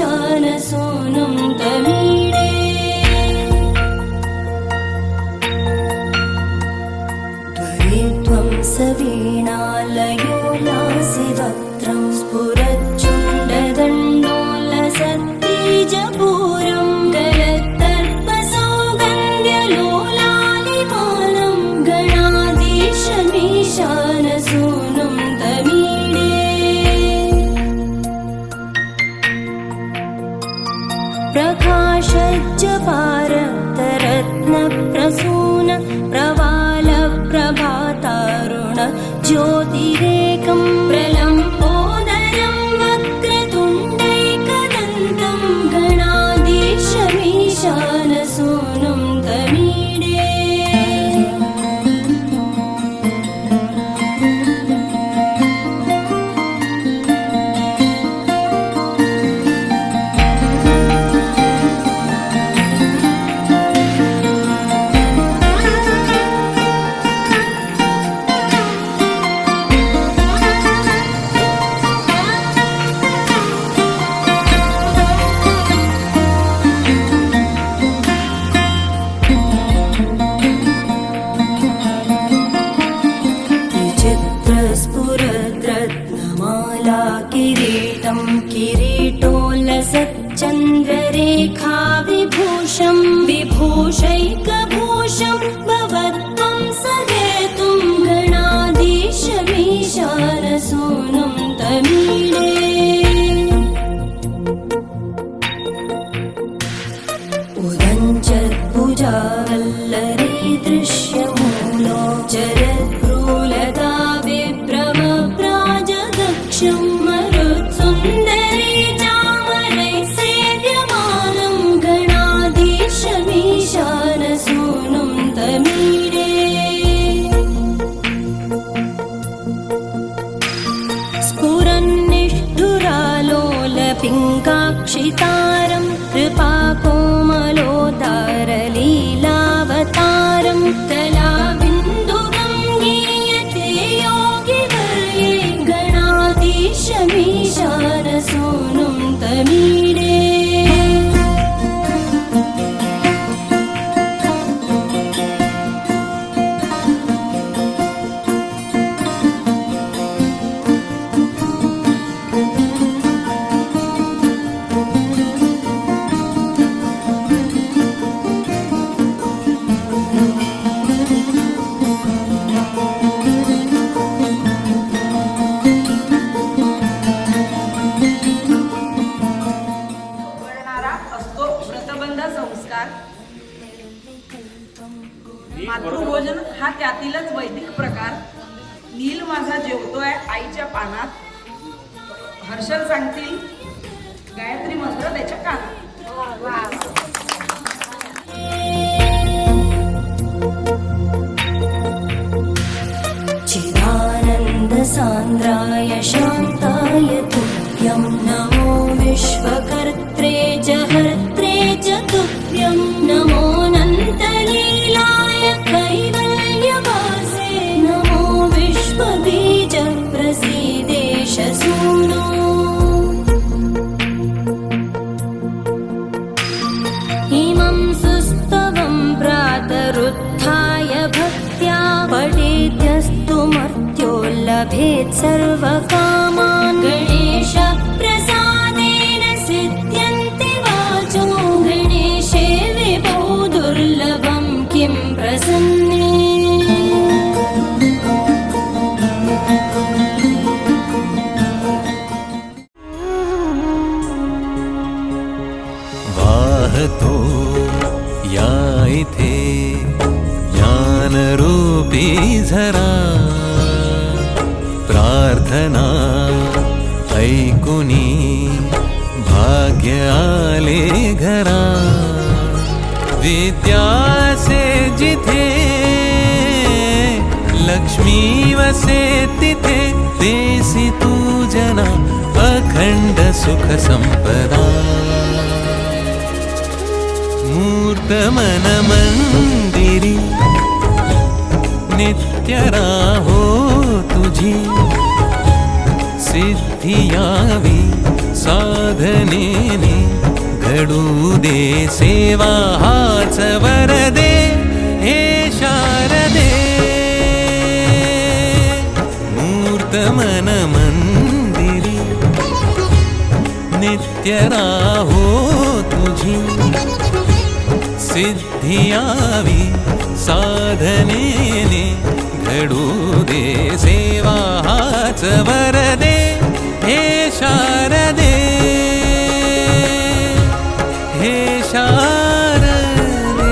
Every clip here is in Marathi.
शमीशानसूनुं तमीडे त्वरित्वं सवीणालयो लासिवक्त्रं स्फुरच्चुण्डदण्डोलसत्तेजपूरं गलत्तर्पसौगन्ध्यलोलालिमानं गणाधीशमीशानसूनुं तमीडे प्रकाशज्जपारक्तरत्नप्रसून प्रवालप्रभातारुण ज्योतिरेकं प्रलम्बोदरं वक्रतुण्डैकदन्तं गणाधीशमीशानसूनुं तमीडे विचित्रस्फुरद्रत्नमाला किरीटं किरीटोल्लसच्चन्द्ररेखा विभूषं विभूषैकभूषं भवत्वं सहेतुं गणाधीशमीशानसूनुं तमीडे उदञ्चद्भुजावल्लरी दृश्यमूलो चरद्भ्रूलता विभ्रमप्राजदक्षं मरुत्सुन्दरी चामरैः सेव्यमानं गणाधीशमीशानसूनुं तमीडे स्फुरन्निष्ठुरालोलपिङ्गाक्षितारं कृपाकोमलोदारलीलावतारं कलाबिन्दुगं गीयते योगिवर्ये गणाधीशमीशानसूनुं तमीडे मातृभोजन हा त्यातीलच वैदिक प्रकार. नील माझा जेवतोय आईच्या पानात. हर्षल सांगतील गायत्री मंत्र त्याच्या कानात. चिदानंद सांद्राय शांताय तुभ्यं नमो विश्वकर्त्रे च हर्त्रे च तुभ्यं नमो अनन्तलीलाय कैवल्यवासे नमो विश्वबीज प्रसीदेश सूनो इमं सुस्तवं प्रातरुत्थाय भक्त्या पठेद्यस्तु मर्त्यो लभेत् सर्वकामान् गणेश प्रसादेन सिद्ध्यन्ति वाचो गणेशे विभो दुर्लभं किं प्रसन्ने वाहतो या इथे ज्ञानरूपी झरा प्रार्थना ऐकुनी भाग्य आले घरा विद्यासे जिथे लक्ष्मी वसे तिथे देसी तू जना अखंड सुख संपदा मूर्त मन मंदिरी नित्य राहो तुझी सिद्धी यावी साधनेने घडू दे सेवा हाच वरदे हे शारदे मूर्त मन मंदिरी नित्य राहो तुझी सिद्धी यावी साधनेने घडू दे सेवा हाच वरदे हे शारदे हे शारदे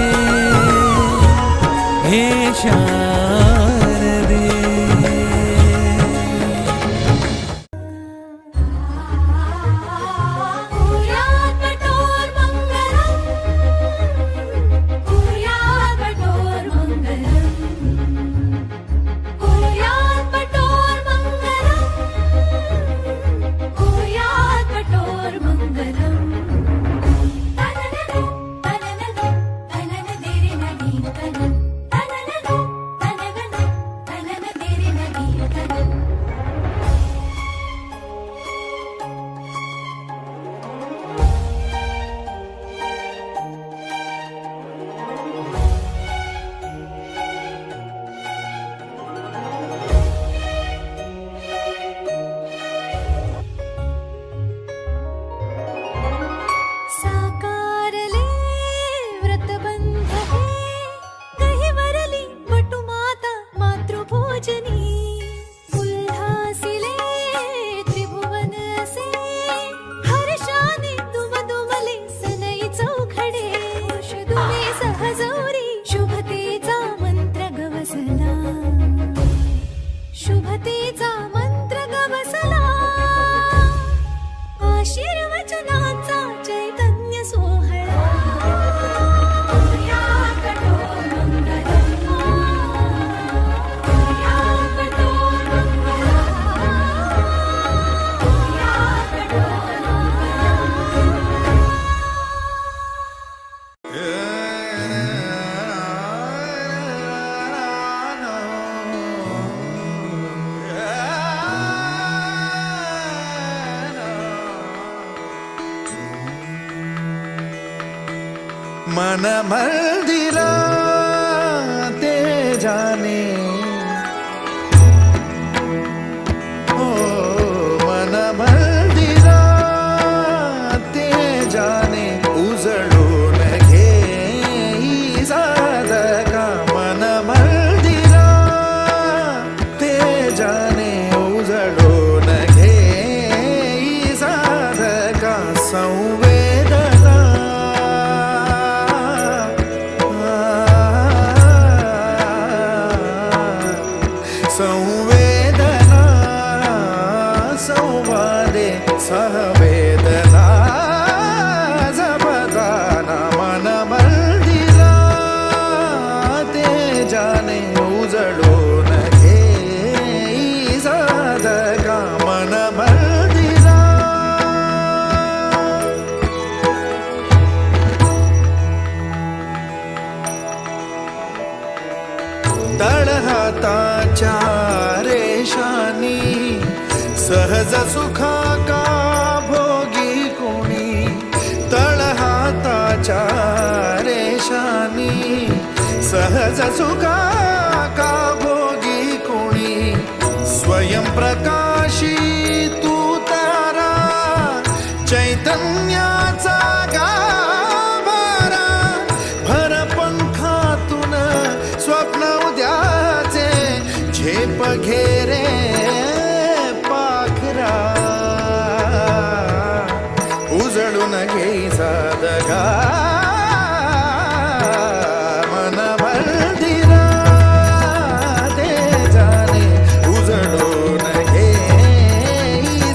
हे शारदे कुर्यात् वटोर्मङ्गलम् कुर्यात् वटोर्मङ्गलम् कुर्यात् वटोर्मङ्गलम् कुर्यात् वटोर्मङ्गलम् तनननु तनननु तननदिरिनदि तनन तनननु तनननु तननदिरिनदि तनन साकारले व्रतबंध हे गहिवरली वटुमाता मातृभोजनी उल्हासिले त्रिभुवन असे हर्षाने दुमदुमले सनई चौखडे शुदुमे सहजौरी शुभतेचा मंत्र गवसला शुभतेचा मंत्र गवसला आशीर्वचनाचा चैतन्य सोहळा कुर्यात् वटोर्मङ्गलम् कुर्यात् वटोर्मङ्गलम् कुर्यात् वटोर्मङ्गलम् मन मंदिरा ते जाने ओ मन मंदिरा ते जाने उजळून घे साधका मन मंदिरा ते जाने उजळून घे साधका संवेदना संवेदना संवादे सहवेदना जपदाना मन मंदिरा ते जाने उजळून घे साधका मन मंदिरा तळहाताच्या रेषानी सहज सुखा का भोगी कोणी तळहाताच्या रेषानी सहज सुखा का भोगी कोणी स्वयं प्रकाशी तू तारा चैतन्याचा गाभारा भर पंखातून स्वप्न उद्याचे झेप घेरे पाखरा उजळून घे साधका मन मंदिरा ते जाने उजळून घे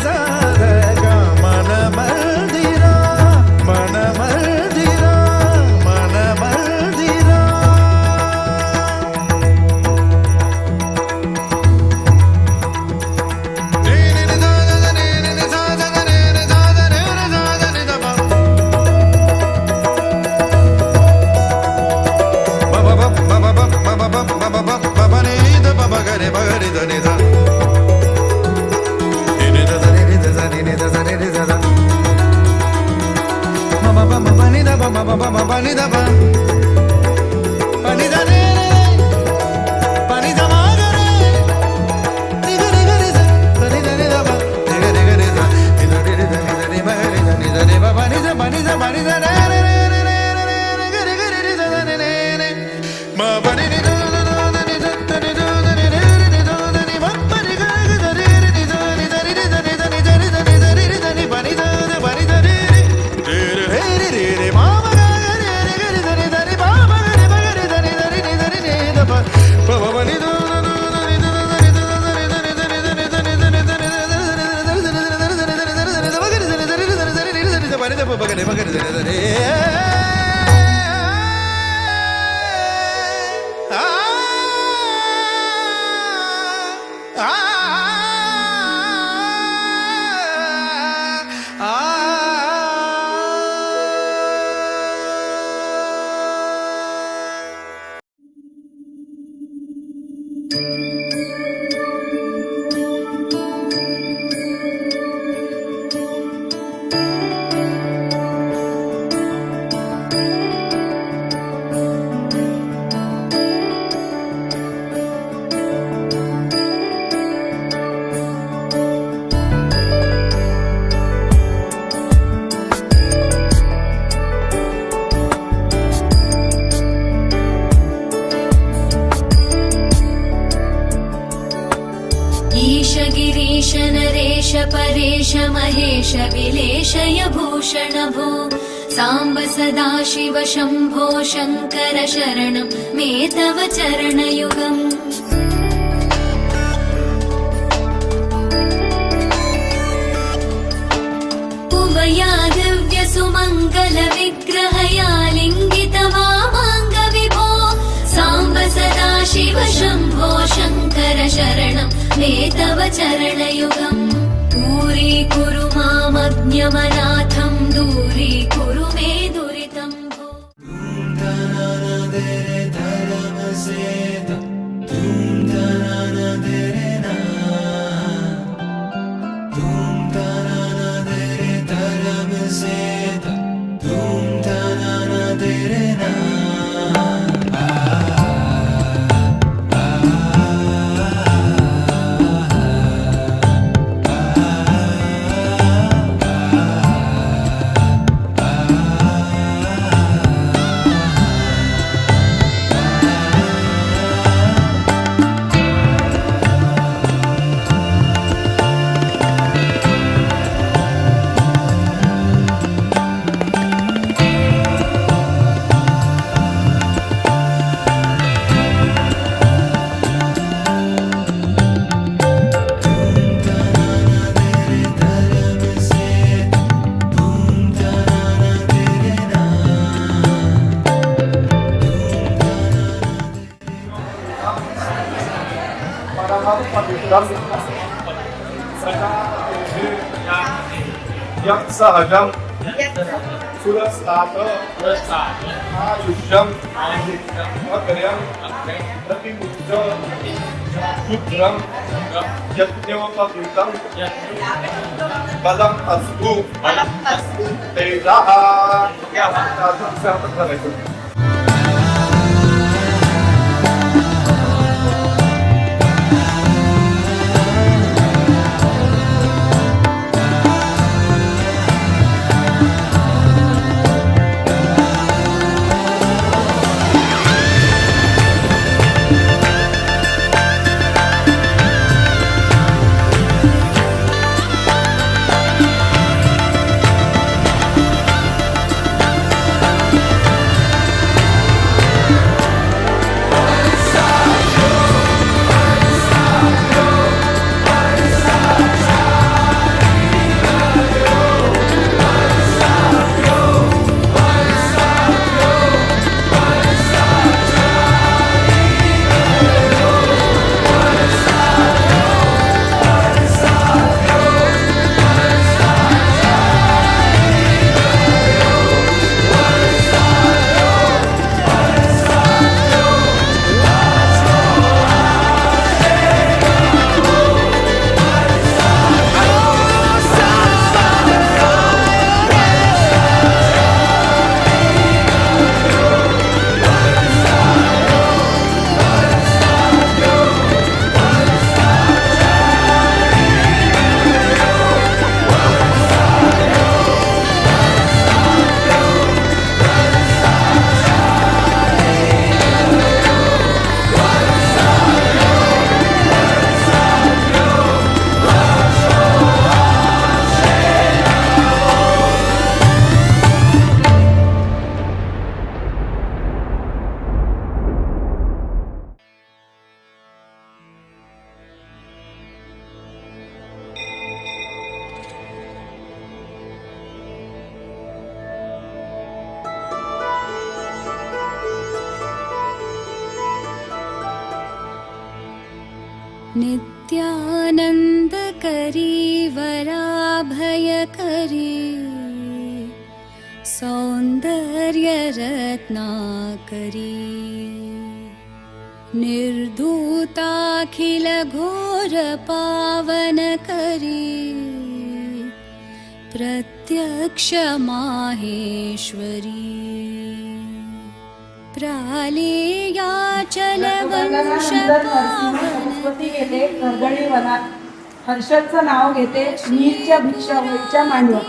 साधका मन मंदिरा मन मंदिरा मन मंदिरा ईश गिरीश नरेश परेश महेश विलेशय भूषण भो साम्ब सदाशिव शम्भो शङ्कर शरणं मे तव चरणयुगम् उमया दिव्य सुमङ्गल विग्रहया लिङ्गित वामाङ्ग विभो साम्ब सदाशिव शम्भो शङ्कर शरणं मे तव चरणयुगम् दूरीकुरु मामज्ञमनाथं दूरीकुरु मे दुरितं भो सहजम सुरस्तात आयुष्यम अग्र्यम प्रतिमुच्च शुद्रम यज्ञोपवीतम बलम अस्तु तेजः नित्यानन्दकरी वराभयकरी सौन्दर्यरत्नाकरी निर्धूताखिलघोरपावनकरी प्रत्यक्षमाहेश्वरी सरस्वती गेले कर्दळी वनात. हर्षदचं नाव घेते नीलच्या भिक्षावळीच्या मांडवात.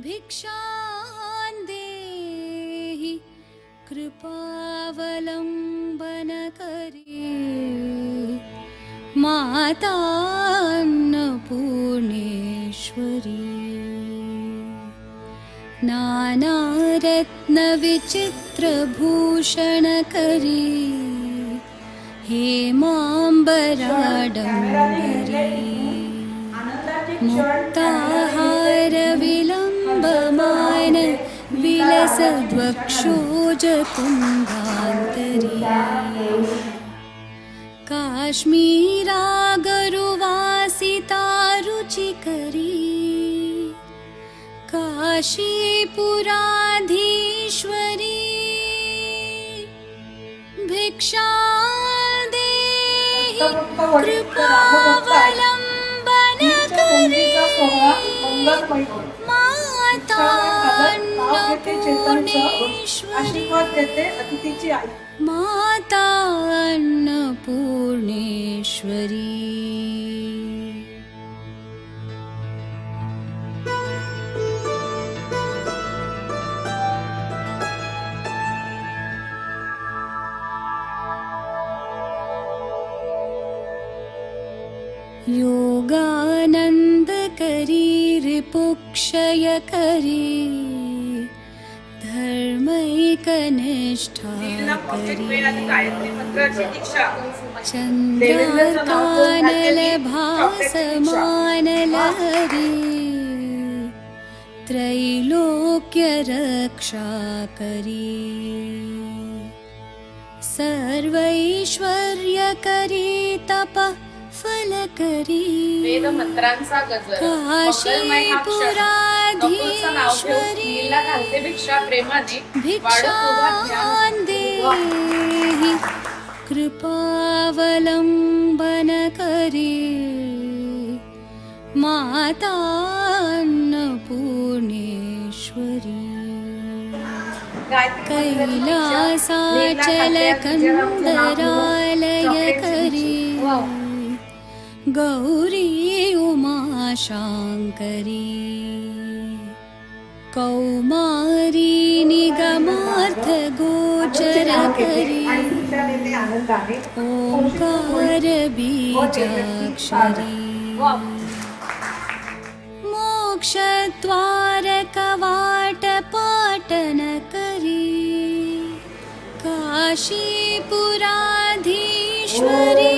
भिक्षां देहि कृपावलम्बन करी माता अन्नपूर्णेश्वरी नानारत्नविचित्रभूषण करी हेमाम्बराडम्बरी मुक्ताहार विलम्बमान विलसद्वक्षोजकुन्दान्तरी काश्मीरागरुवासिता रुचिकरी काशीपुराधीश्वरी भिक्षां देहि कृपावलम्बन करी माता अन्नपूर्णेश्वरी माता अन्नपूर्णेश्वरी. योगानन्दकरी रिपुक्षयकरी धर्मैकनिष्ठाकरी चन्द्रार्कानलभासमानलहरी त्रैलोक्यरक्षाकरी सर्वैश्वर्यकरी तपः फलकरी वेद मंत्रांचा गजर मंगलमय हा क्षण नकुलचं नाव घेऊन नीलला घालते भिक्षा प्रेमाने वाढत उभा भिक्षां देहि कृपावलम्बन करी माता अन्नपूर्णेश्वरी कैलासाचलकन्दरालयकरी गौरी उमाशाङ्करी कौमारी निगमार्थगोचरकरी ओंकार बीजाक्षरी मोक्षद्वारकवाटपाटनकरी काशीपुराधीश्वरी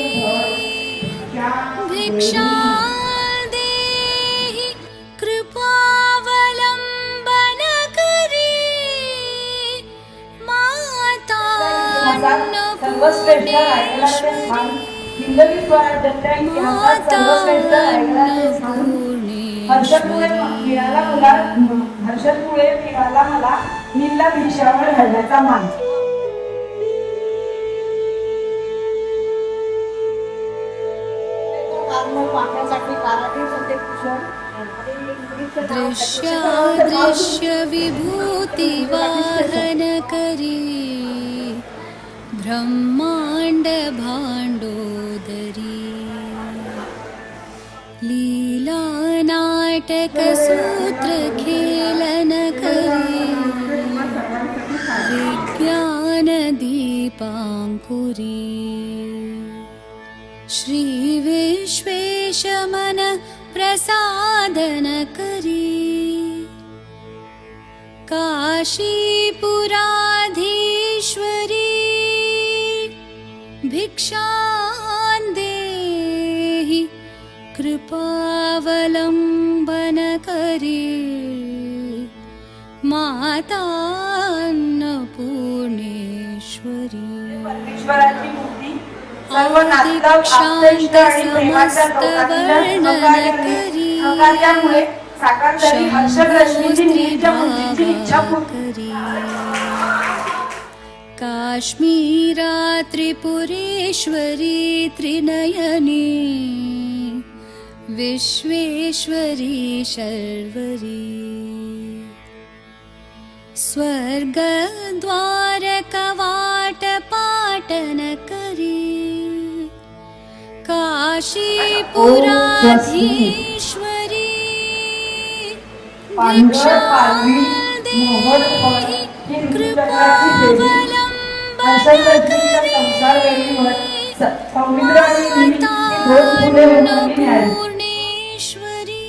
भिक्षां देहि कृपावलम्बन करी माता हर्षदमुळे मिळाला मला नीलला भिक्षावळ घालण्याचा मान. दृश्यादृश्य विभूतिवाहन करी ब्रह्मांड भांडोदरी लीला नाटक सूत्र खेलन करी विज्ञान दीपांकुरी श्री विश्वेश मन प्रसादन करी काशीपुराधीश्वरी भिक्षां देहि कृपावलम्बन करी माता अन्नपूर्णेश्वरी. परमेश्वराची मूर्ती सर्व नातलग आप्तेष्ट आणि प्रेमाच्या लोकांच्या सहकार्यामुळे साकार झाली हर्षद रश्मीची नीलच्या मुलीची इच्छा पूर्ण. काश्मीरा त्रिपुरेश्वरी त्रिनयनी विश्वेश्वरी शर्वरी स्वर्गद्वारकवाटपाटनकरी काशीपुराधीश्वरी भिक्षादेहि अन्नपूर्णेश्वरी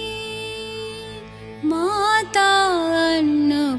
माता अन्नपूर्णेश्वरी.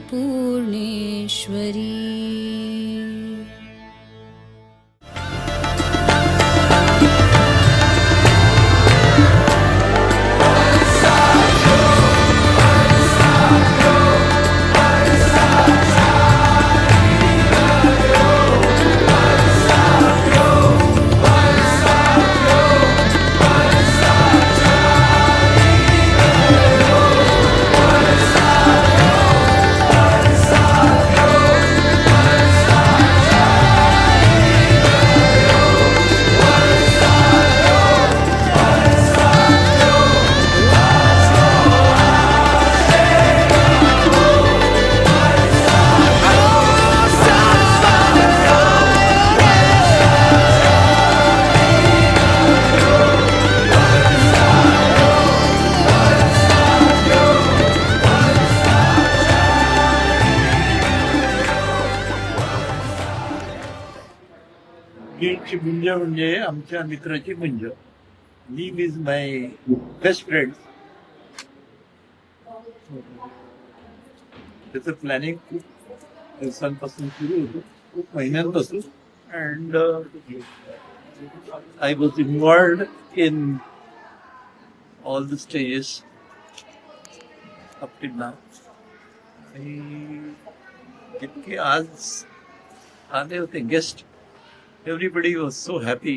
नीलची मुंज म्हणजे आमच्या मित्राची मुंज. नील इज माय बेस्ट फ्रेंड. त्याचं प्लॅनिंग खूप दिवसांपासून सुरू होतं, खूप महिन्यांपासून. And I was involved in all the stages up till नाव. आणि इतके आज आले होते guest, everybody was so happy.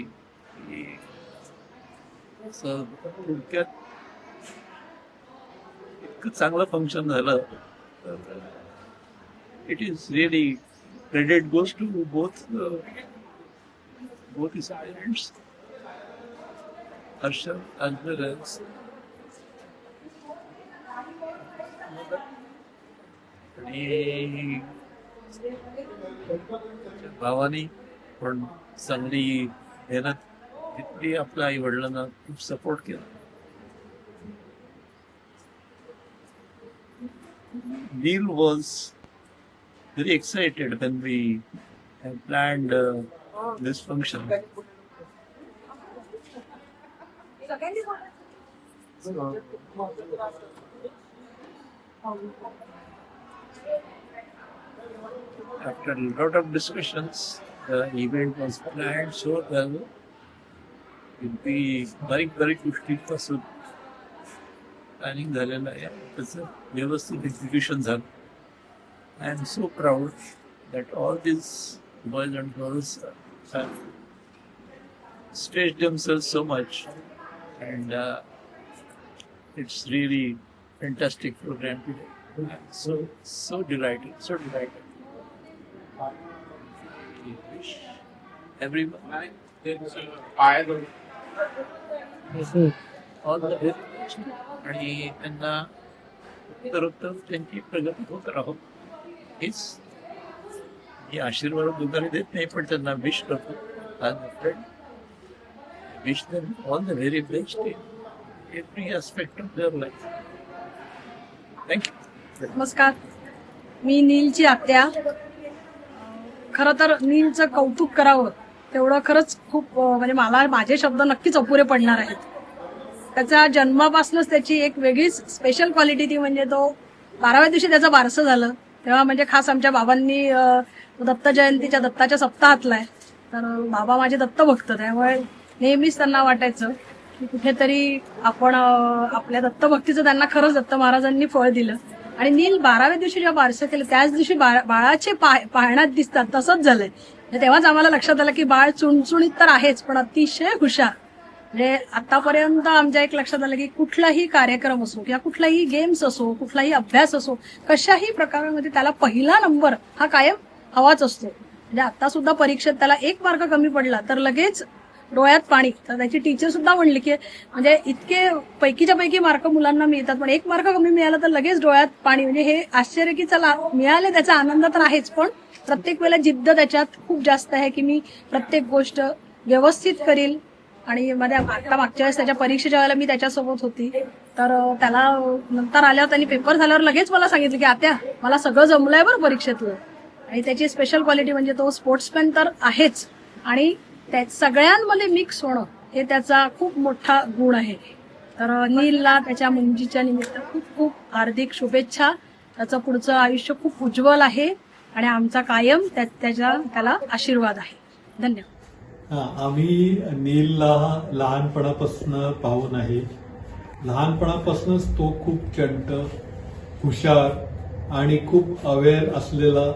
So, थोडक्यात इतकं चांगलं फंक्शन झालं. It is really credit goes to both his parents, Harshad as well as आणि भावानी पण चांगली मेहनत घेतली. आपल्या आई वडिलांना खूप सपोर्ट केला. Neil was very excited when we had planned this function. After a lot of discussions, the event was planned so well. It'll बारीक गोष्टीपासून प्लॅनिंग झालेलं आहे. त्याचं व्यवस्थित एक्झिक्युशन झालं. I am so proud that all this boys and girls have stretched themselves so much, and it's really fantastic program today. I'm so delighted. We wish everyone all the very best. आणि त्यांना उत्तरोत्तर त्यांची प्रगती होत राहो हीच मी आशीर्वाद वगैरे देत नाही, पण त्यांना विश करतो. Wish them all the very best in every aspect of their life. Thank you. नमस्कार, मी नीलची आत्या. खरं तर नीलचं कौतुक करावं तेवढं खरंच खूप म्हणजे मला माझे शब्द नक्कीच अपुरे पडणार आहेत. त्याच्या जन्मापासूनच त्याची एक वेगळीच स्पेशल क्वालिटी ती म्हणजे तो 12व्या दिवशी त्याचं बारसं झालं तेव्हा म्हणजे खास आमच्या बाबांनी दत्त जयंतीच्या दत्ताच्या सप्ताहातला आहे. तर बाबा माझे दत्त भक्त, त्यामुळे नेहमीच त्यांना वाटायचं की कुठेतरी आपण आपल्या दत्तभक्तीचं त्यांना खरंच दत्त महाराजांनी फळ दिलं. आणि नील 12व्या दिवशी जेव्हा बारसं केलं त्याच दिवशी बाळाचे पाळण्यात दिसतात, तसंच झालंय. तेव्हाच आम्हाला लक्षात आलं की बाळ चुणचुणीत तर आहेच पण अतिशय हुशार. म्हणजे आतापर्यंत आमच्या एक लक्षात आलं की कुठलाही कार्यक्रम असो किंवा कुठलाही गेम्स असो, कुठलाही अभ्यास असो, कशाही प्रकारामध्ये त्याला पहिला नंबर हा कायम हवाच असतो. म्हणजे आता सुद्धा परीक्षेत त्याला 1 मार्क कमी पडला तर लगेच डोळ्यात पाणी. तर त्याची टीचर सुद्धा म्हणली की म्हणजे इतके पैकीच्या पैकी मार्क मुलांना मिळतात पण 1 मार्क कमी मिळाला तर लगेच डोळ्यात पाणी. म्हणजे हे आश्चर्य की चला मिळाले त्याचा आनंद तर आहेच, पण प्रत्येक वेळेला जिद्द त्याच्यात खूप जास्त आहे की मी प्रत्येक गोष्ट व्यवस्थित करील. आणि आता मागच्या वेळेस त्याच्या परीक्षेच्या वेळेला मी त्याच्यासोबत होती, तर त्याला नंतर आल्यावर त्यांनी पेपर झाल्यावर लगेच मला सांगितलं की आत्या मला सगळं जमलंय बरं परीक्षेतलं. आणि त्याची स्पेशल क्वालिटी म्हणजे तो स्पोर्ट्समॅन तर आहेच आणि त्या सगळ्यांमध्ये मिक्स होणं हे त्याचा खूप मोठा गुण आहे. तर नीलला त्याच्या मुंजीच्या निमित्त खूप खूप हार्दिक शुभेच्छा. त्याचं पुढचं आयुष्य खूप उज्ज्वल आहे आणि आमचा कायम त्याला आशीर्वाद आहे. धन्यवाद. आम्ही नीलला लहानपणापासून पाहून आहे. लहानपणापासूनच तो खूप चंट, हुशार आणि खूप अवेअर असलेला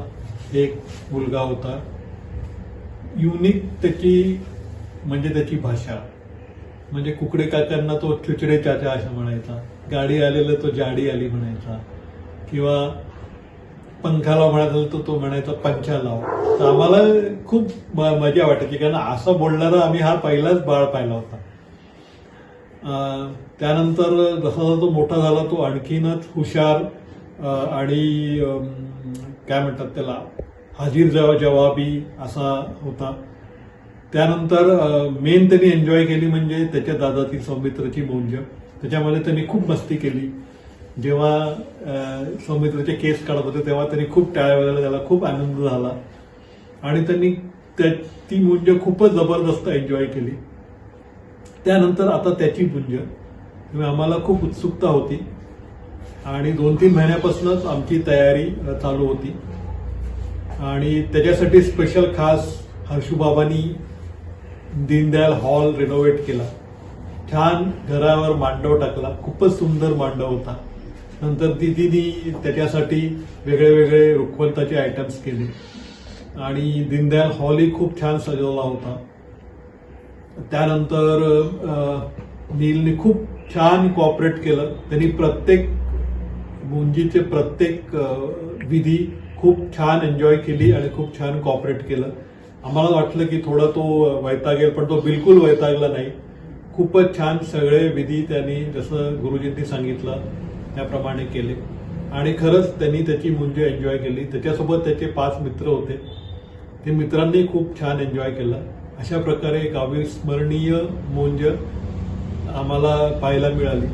एक मुलगा होता. युनिक त्याची भाषा म्हणजे कुकडे काकांना तो चुचडे चाचा असं म्हणायचा, गाडी आलेलं तो जाडी आली म्हणायचा, किंवा पंखाला म्हणायचं तर तो म्हणायचा पंचा लाव. तर आम्हाला खूप मजा वाटायची कारण असं बोलणारा आम्ही हा पहिलाच बाळ पाहिला होता. त्यानंतर जसा तो मोठा झाला तो आणखीनच हुशार आणि काय म्हणतात त्याला हाजीर जवाबी असा होता. त्यानंतर मेन त्यांनी एन्जॉय केली म्हणजे त्याच्या दादाची सौमित्रची मुंज. त्याच्यामध्ये त्यांनी खूप मस्ती केली. जेव्हा सौमित्रचे केस काढत होते तेव्हा त्यांनी खूप टाळ्या वगैरे झाला, खूप आनंद झाला आणि त्यांनी ती मुंज खूपच जबरदस्त एन्जॉय केली. त्यानंतर आता त्याची मुंज आम्हाला खूप उत्सुकता होती आणि 2-3 महिन्यापासूनच आमची तयारी चालू होती आणि त्याच्यासाठी स्पेशल खास हर्षूबाबांनी दीनदयाल हॉल रिनोव्हेट केला. छान घरावर मांडव टाकला, खूपच सुंदर मांडव होता. नंतर दीदीनी त्याच्यासाठी वेगळे वेगळे रुखवंताचे आयटम्स केले आणि दीनदयाल हॉलही खूप छान सजवला होता. त्यानंतर नीलने खूप छान कॉपरेट केलं. त्यांनी प्रत्येक मुंजीचे प्रत्येक विधी खूप छान एन्जॉय केली आणि खूप छान कॉपरेट केलं. आम्हाला वाटलं की थोडा तो वैतागेल पण तो बिलकुल वैतागला नाही. खूपच छान सगळे विधी त्यांनी जसं गुरुजींनी सांगितलं त्याप्रमाणे केले आणि खरंच त्यांनी त्याची मुंज एन्जॉय केली. त्याच्यासोबत त्याचे 5 मित्र होते, ते मित्रांनी खूप छान एन्जॉय केला. अशा प्रकारे एक अविस्मरणीय मुंज आम्हाला पाहायला मिळाली.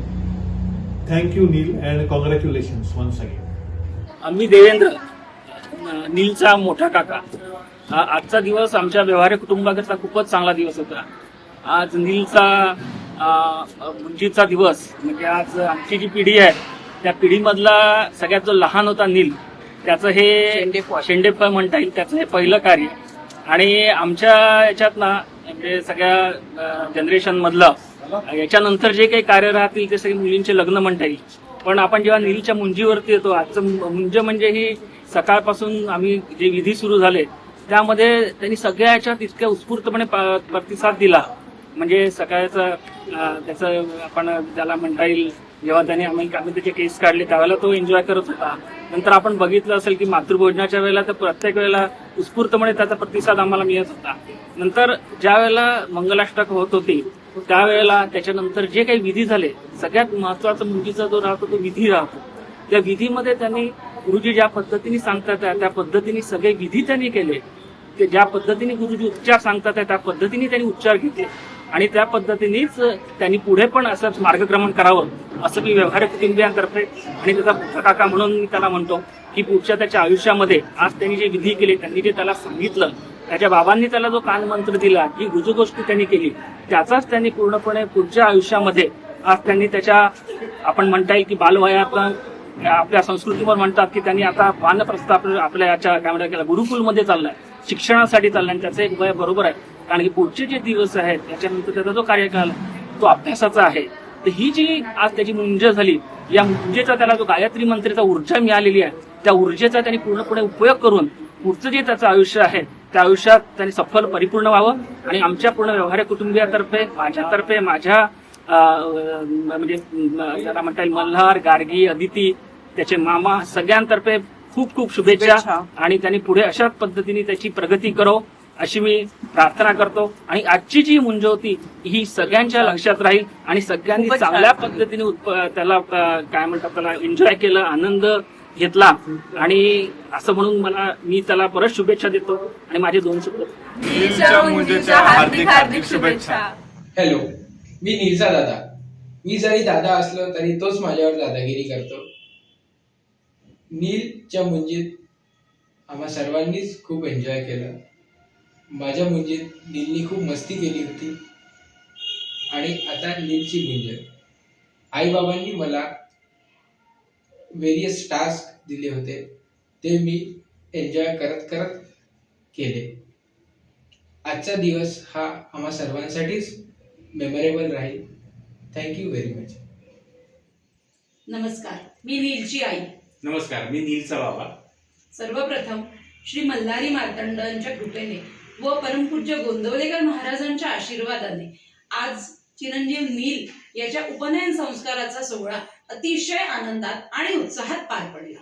Thank you Neel and congratulations once again. मी देवेंद्र, नीलचा मोठा काका. आजचा दिवस आमच्या व्यवहारिक कुटुंबाकरता खूपच चांगला दिवस होता. आज नीलचा मुंजीचा दिवस म्हणजे आज आमची जी पिढी आहे त्या पिढीमधला सगळ्यात जो लहान होता नील, त्याचं हे शेंडेफळ म्हणता येईल, त्याचं हे पहिलं कार्य. आणि आमच्या याच्यात ना म्हणजे सगळ्या जनरेशन मधलं याच्यानंतर जे काही कार्य राहतील ते सगळे मुलींचे लग्न म्हणता येईल. पण आपण जेव्हा नीलच्या मुंजीवरती येतो, आजचं मुंज म्हणजे ही सकाळपासून आम्ही जे विधी सुरू झाले त्यामध्ये त्यांनी सगळ्या याच्यात इतक्या उत्स्फूर्तपणे प्रतिसाद दिला. म्हणजे सकाळचं त्याचं आपण त्याला म्हणता येईल, जेव्हा आम्ही त्याचे केस काढले त्यावेळेला तो एन्जॉय करत होता. नंतर आपण बघितलं असेल की मातृभोजनाच्या वेळेला तर प्रत्येक वेळेला उत्स्फूर्तपणे त्याचा प्रतिसाद आम्हाला मिळत होता. नंतर ज्या वेळेला मंगलाष्टक होत होती त्यावेळेला त्याच्यानंतर जे काही विधी झाले, सगळ्यात महत्वाचा मुंजीचा जो राहतो तो विधी राहतो. त्या विधीमध्ये त्यांनी गुरुजी ज्या पद्धतीने सांगतात त्या पद्धतीने सगळे विधी त्यांनी केले. ते ज्या पद्धतीने गुरुजी उच्चार सांगतात त्या पद्धतीने त्यांनी उच्चार घेतले आणि त्या पद्धतीनेच त्यांनी पुढे पण असंच मार्गक्रमण करावं असं मी व्यवहारिक कुटुंबियांतर्फे आणि त्याचा मोठा काका म्हणून मी त्याला म्हणतो की पुढच्या त्याच्या आयुष्यामध्ये आज त्यांनी जे विधी केले, त्यांनी जे त्याला सांगितलं, त्याच्या बाबांनी त्याला जो कानमंत्र दिला, जी गुजगोष्टी त्यांनी केली, त्याचाच त्यांनी पूर्णपणे पुढच्या आयुष्यामध्ये आज त्यांनी त्याच्या आपण म्हणता येईल की बालवयात आपल्या संस्कृतीवर म्हणतात की त्यांनी आता वानप्रस्थ आपल्या याच्या काय म्हणतात गुरुकुलमध्ये चाललाय, शिक्षणासाठी चाललाय. त्याचं एक वय बरोबर आहे कारण की पुढचे जे दिवस आहेत त्याच्यानंतर त्याचा जो कार्यकाल तो अभ्यासाचा आहे. तर ही जी आज त्याची मुंज झाली, या मुंजेचा त्याला जो गायत्री मंत्राचा ऊर्जा मिळालेली आहे, त्या ऊर्जेचा त्यांनी पूर्णपणे उपयोग करून पुढचं जे त्याचं आयुष्य आहे त्या आयुष्यात त्यांनी सफल परिपूर्ण व्हावं. आणि आमच्या पूर्ण व्यवहार्य कुटुंबियातर्फे, माझ्यातर्फे, माझ्या म्हणजे त्याला म्हणता येईल मल्हार, गार्गी, अदिती, त्याचे मामा, सगळ्यांतर्फे खूप खूप शुभेच्छा. आणि त्यांनी पुढे अशाच पद्धतीने त्याची प्रगती करो अशी मी प्रार्थना करतो. आणि आजची जी मुंज होती ही सगळ्यांच्या लक्षात राहील आणि सगळ्यांनी खूपच चांगल्या छान. पद्धतीने त्याला काय म्हणतात, त्याला एन्जॉय केलं, आनंद घेतला. आणि असं म्हणून मी त्याला परत शुभेच्छा देतो. आणि माझे 2 शब्द. नीलच्या मुंजेच्या हार्दिक हार्दिक शुभेच्छा. हॅलो, मी नीलचा दादा. मी जरी दादा असलो तरी तोच माझ्यावर दादागिरी करतो. नीलच्या मुंजीत आम्हा सर्वांनीच खूप एन्जॉय केलं. माझ्या मुंजीत नीलनी खूप मस्ती केली होती. आणि आता नीलची मुंज. आईबाबांनी मला व्हेरियस टास्क दिले होते, ते मी एन्जॉय करत करत केले. आजचा दिवस हा आम्हा सर्वांसाठीच मेमोरेबल राहील. Thank you very much. नमस्कार, मी नीलची आई. नमस्कार, मी नीलचा बाबा. सर्वप्रथम श्री मल्हारी मार्तंडांच्या कृपेने व परमपूज्य गोंदवलेकर महाराजांच्या आशीर्वादाने आज चिरंजीव नील याच्या उपनयन संस्काराचा सोहळा अतिशय आनंदात आणि उत्साहात पार पडला.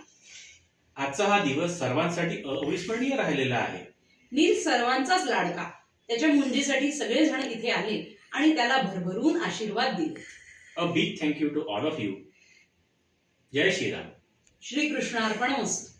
आजचा हा दिवस सर्वांसाठी अविस्मरणीय राहिलेला आहे. नील सर्वांचाच लाडका. त्याच्या मुंजीसाठी सगळेजण इथे आले आणि त्याला भरभरून आशीर्वाद दिले. A big thank you to all of you. जय श्रीराम. श्रीकृष्णार्पणमस्तु.